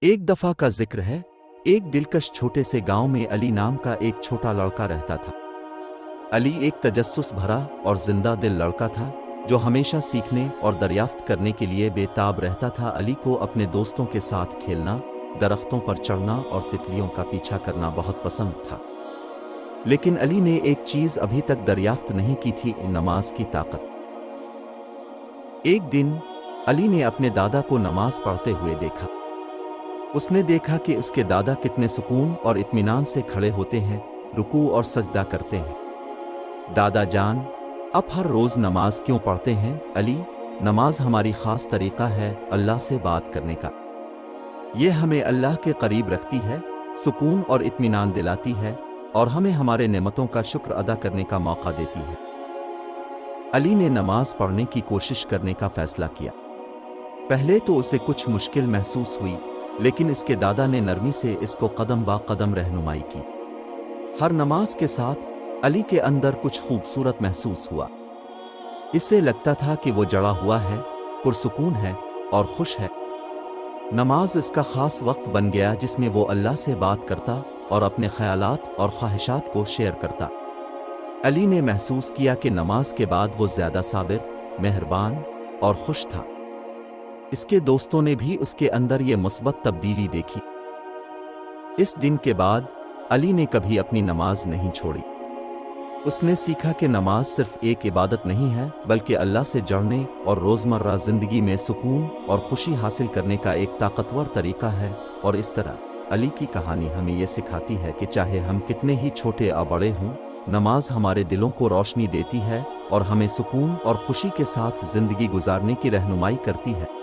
ایک دفعہ کا ذکر ہے، ایک دلکش چھوٹے سے گاؤں میں علی نام کا ایک چھوٹا لڑکا رہتا تھا۔ علی ایک تجسس بھرا اور زندہ دل لڑکا تھا جو ہمیشہ سیکھنے اور دریافت کرنے کے لیے بے تاب رہتا تھا۔ علی کو اپنے دوستوں کے ساتھ کھیلنا، درختوں پر چڑھنا اور تتلیوں کا پیچھا کرنا بہت پسند تھا۔ لیکن علی نے ایک چیز ابھی تک دریافت نہیں کی تھی، نماز کی طاقت۔ ایک دن علی نے اپنے دادا کو نماز پڑھتے ہوئے دیکھا۔ اس نے دیکھا کہ اس کے دادا کتنے سکون اور اطمینان سے کھڑے ہوتے ہیں، رکوع اور سجدہ کرتے ہیں۔ دادا جان، آپ ہر روز نماز کیوں پڑھتے ہیں؟ علی، نماز ہماری خاص طریقہ ہے اللہ سے بات کرنے کا۔ یہ ہمیں اللہ کے قریب رکھتی ہے، سکون اور اطمینان دلاتی ہے اور ہمیں ہمارے نعمتوں کا شکر ادا کرنے کا موقع دیتی ہے۔ علی نے نماز پڑھنے کی کوشش کرنے کا فیصلہ کیا۔ پہلے تو اسے کچھ مشکل محسوس ہوئی، لیکن اس کے دادا نے نرمی سے اس کو قدم با قدم رہنمائی کی۔ ہر نماز کے ساتھ علی کے اندر کچھ خوبصورت محسوس ہوا۔ اسے لگتا تھا کہ وہ جڑا ہوا ہے، پرسکون ہے اور خوش ہے۔ نماز اس کا خاص وقت بن گیا جس میں وہ اللہ سے بات کرتا اور اپنے خیالات اور خواہشات کو شیئر کرتا۔ علی نے محسوس کیا کہ نماز کے بعد وہ زیادہ صابر، مہربان اور خوش تھا۔ اس کے دوستوں نے بھی اس کے اندر یہ مثبت تبدیلی دیکھی۔ اس دن کے بعد علی نے کبھی اپنی نماز نہیں چھوڑی۔ اس نے سیکھا کہ نماز صرف ایک عبادت نہیں ہے بلکہ اللہ سے جڑنے اور روزمرہ زندگی میں سکون اور خوشی حاصل کرنے کا ایک طاقتور طریقہ ہے۔ اور اس طرح علی کی کہانی ہمیں یہ سکھاتی ہے کہ چاہے ہم کتنے ہی چھوٹے یا بڑے ہوں، نماز ہمارے دلوں کو روشنی دیتی ہے اور ہمیں سکون اور خوشی کے ساتھ زندگی گزارنے کی رہنمائی کرتی ہے۔